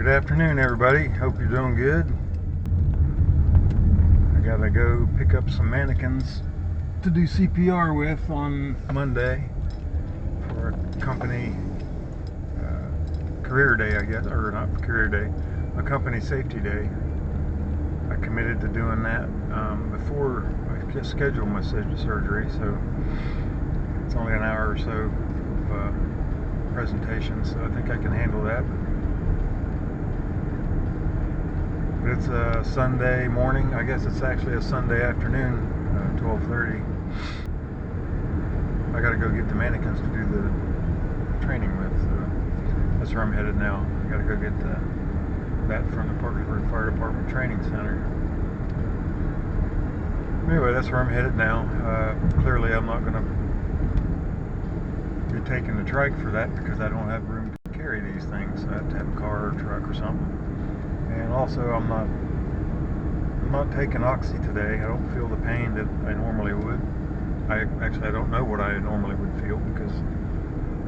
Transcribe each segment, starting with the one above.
Good afternoon, everybody. Hope you're doing good. I gotta go pick up some mannequins to do CPR with on Monday for a company career day, I guess, or not career day, a company safety day. I committed to doing that before I just scheduled my surgery, so it's only an hour or so of presentation, so I think I can handle that. But it's a Sunday morning. I guess it's actually a Sunday afternoon, 12:30. I gotta go get the mannequins to do the training with. That's where I'm headed now. I gotta go get that from the Parkersburg Fire Department Training Center. Anyway, that's where I'm headed now. Clearly I'm not gonna be taking the trike for that because I don't have room to carry these things. I have to have a car or truck or something. And also I'm not taking oxy today. I don't feel the pain that I normally would. I don't know what I normally would feel because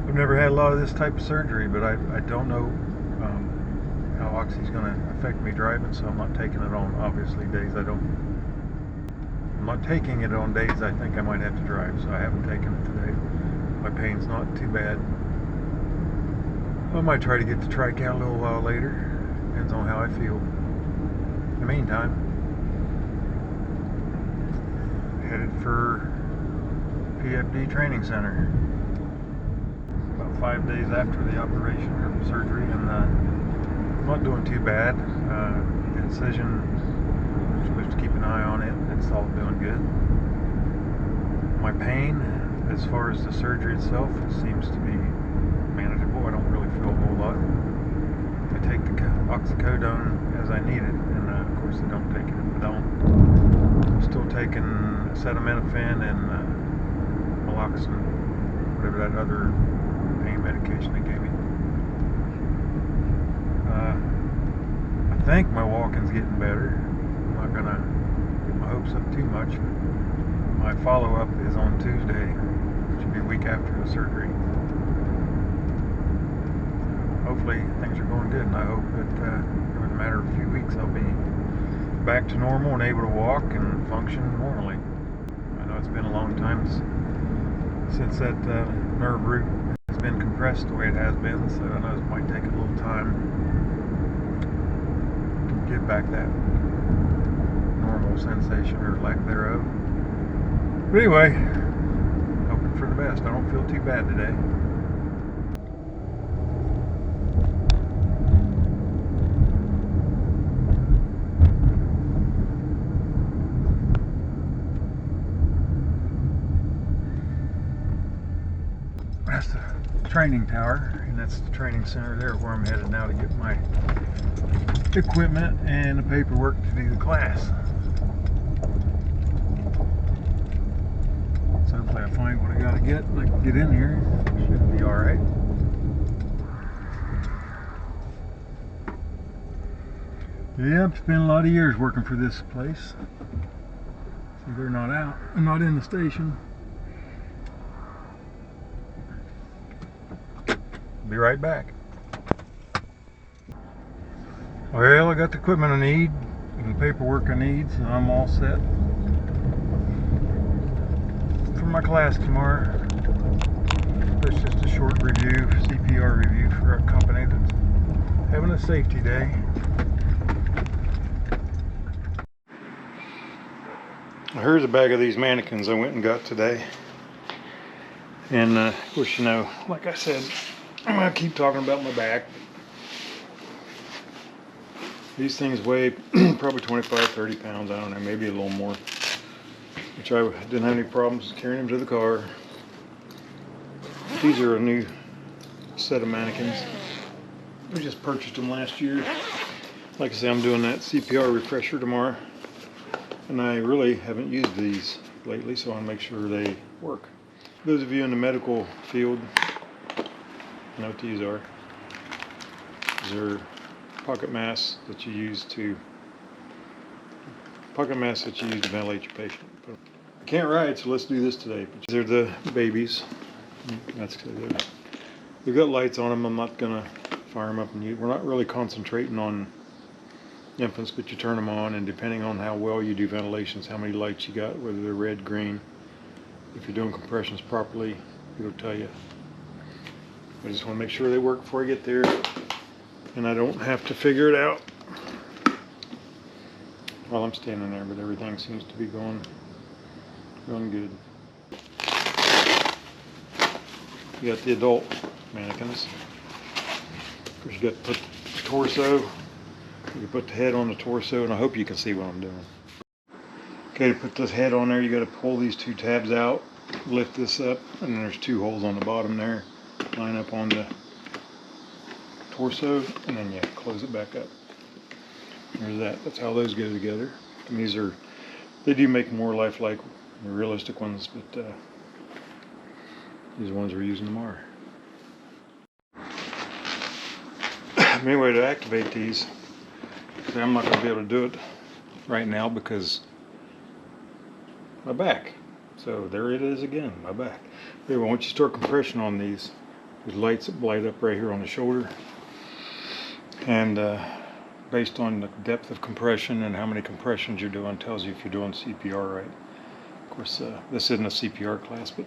I've never had a lot of this type of surgery, but I don't know how oxy is going to affect me driving, so I'm not taking it on obviously days I'm not taking it on days I think I might have to drive, so I haven't taken it today. My pain's not too bad. I might try to get the trike out a little while later. Depends on how I feel. In the meantime, headed for PFD Training Center. About 5 days after the operation or surgery, and I'm not doing too bad. The incision, I'm supposed to keep an eye on it. It's all doing good. My pain, as far as the surgery itself, it seems to be manageable. I don't really feel a whole lot. I take the oxycodone as I need it, and of course I don't take it if I don't. I'm still taking acetaminophen and naloxone, whatever that other pain medication they gave me. I think my walking's getting better. I'm not gonna get my hopes up too much. My follow-up is on Tuesday, which will be a week after the surgery. Hopefully things are going good, and I hope that in a matter of a few weeks I'll be back to normal and able to walk and function normally. I know it's been a long time since that nerve root has been compressed the way it has been, so I know it might take a little time to get back that normal sensation or lack thereof. But anyway, hoping for the best. I don't feel too bad today. That's the training tower, and that's the training center there where I'm headed now to get my equipment and the paperwork to do the class. So hopefully I find what I gotta get and I can get in here. Should be alright. Yeah, I've spent a lot of years working for this place. See, they're not out. I'm not in the station. Be right back. Well, I got the equipment I need and the paperwork I need, so I'm all set for my class tomorrow. It's just a short review, CPR review for a company that's having a safety day. Here's a bag of these mannequins I went and got today. And of course, you know, like I said, I'm going to keep talking about my back. These things weigh probably 25, 30 pounds, I don't know, maybe a little more. Which I didn't have any problems carrying them to the car. These are a new set of mannequins. We just purchased them last year. Like I say, I'm doing that CPR refresher tomorrow. And I really haven't used these lately, so I want to make sure they work. Those of you in the medical field know what these are. These are pocket masks that you use to ventilate your patient. But I can't ride, so let's do this today. They're the babies. That's good. They've got lights on them. I'm not gonna fire them up, and we're not really concentrating on infants, but you turn them on, and depending on how well you do ventilations, how many lights you got, whether they're red, green, if you're doing compressions properly, it'll tell you. I just want to make sure they work before I get there, and I don't have to figure it out while I'm standing there, but everything seems to be going good. You got the adult mannequins. Of course, you got to put the torso. You put the head on the torso, and I hope you can see what I'm doing. Okay, to put this head on there, you got to pull these two tabs out, lift this up, and then there's two holes on the bottom there. Line up on the torso, and then you close it back up. There's that. That's how those go together. And they do make more lifelike, realistic ones, but these ones we're using tomorrow. Main way to activate these, I'm not going to be able to do it right now because my back. So there it is again, my back. Anyway, once you start compression on these, there's lights that light up right here on the shoulder, and based on the depth of compression and how many compressions you're doing tells you if you're doing CPR right. Of course, this isn't a CPR class, but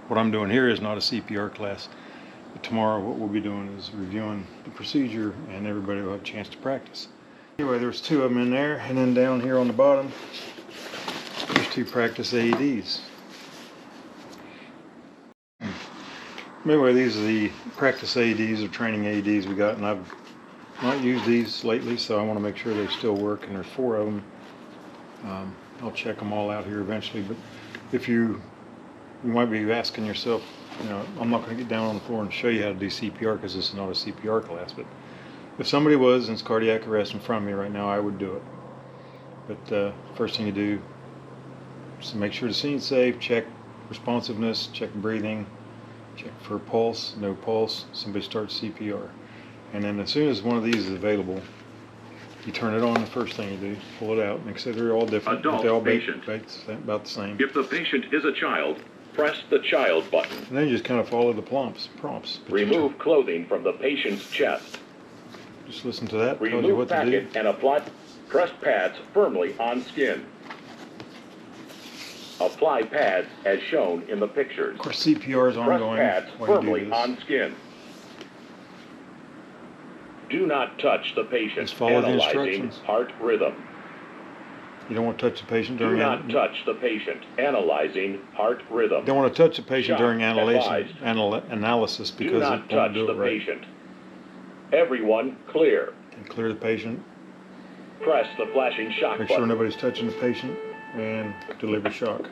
what I'm doing here is not a CPR class. But tomorrow what we'll be doing is reviewing the procedure, and everybody will have a chance to practice. Anyway, there's two of them in there, and then down here on the bottom there's two practice AEDs. Anyway, these are the practice AEDs or training AEDs we got, and I've not used these lately, so I want to make sure they still work, and there's 4 of them. I'll check them all out here eventually, but if you might be asking yourself, I'm not going to get down on the floor and show you how to do CPR because this is not a CPR class, but if somebody was in cardiac arrest in front of me right now, I would do it. But first thing you do is to make sure the scene's safe, check responsiveness, check breathing, check for pulse, no pulse, somebody starts CPR. And then as soon as one of these is available, you turn it on. The first thing you do, pull it out, and except they're all different, but they all patient. about the same. If the patient is a child, press the child button. And then you just kind of follow the prompts. Remove clothing from the patient's chest. Just listen to that. Tells you Remove what to do. packet and apply. Press pads firmly on skin. Apply pads as shown in the pictures. Of course, CPR is ongoing. Press pads while you do firmly this. on skin. Do not touch the patient. Just follow the Analyzing instructions. heart rhythm. You don't want to touch the patient Do during not touch the patient. Analyzing heart rhythm. Don't want to touch the patient Shock during advised. analysis because Do it not won't touch do the it right. patient. Everyone clear. And clear the patient. Press the flashing shock Make button. sure nobody's touching the patient, and deliver shock.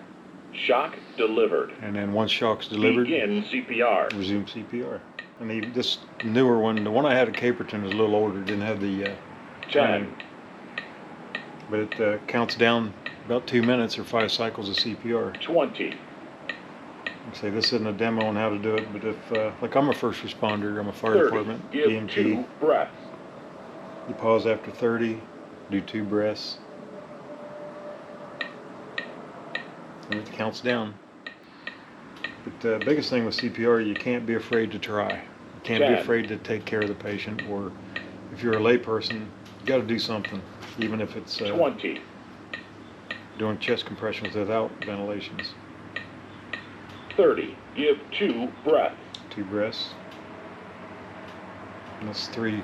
Shock delivered. And then once shock's delivered, Begin CPR. resume CPR. And this newer one, the one I had at Caperton, is a little older. Didn't have the 10, timing, but it counts down about 2 minutes or 5 cycles of CPR. 20, Like I say, this isn't a demo on how to do it, but if like I'm a first responder, I'm a fire 30. department, Give EMT. 2 breaths. You pause after 30, do 2 breaths, and it counts down. But the biggest thing with CPR, you can't be afraid to try. You can't 10. be afraid to take care of the patient, or if you're a layperson, you got to do something, even if it's 20, doing chest compressions without ventilations. 30. Give 2 breaths. 2 breaths. And that's 3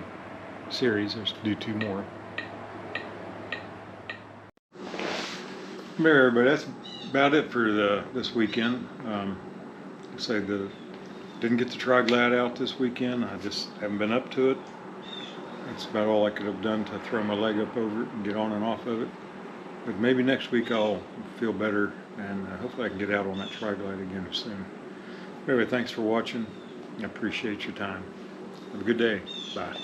series. There's do 2 more. There, everybody. That's about it for this weekend. Like I say, didn't get the tri-glide out this weekend. I just haven't been up to it. That's about all I could have done to throw my leg up over it and get on and off of it. But maybe next week I'll feel better, and hopefully I can get out on that tri-glide again soon. Anyway, thanks for watching. I appreciate your time. Have a good day. Bye.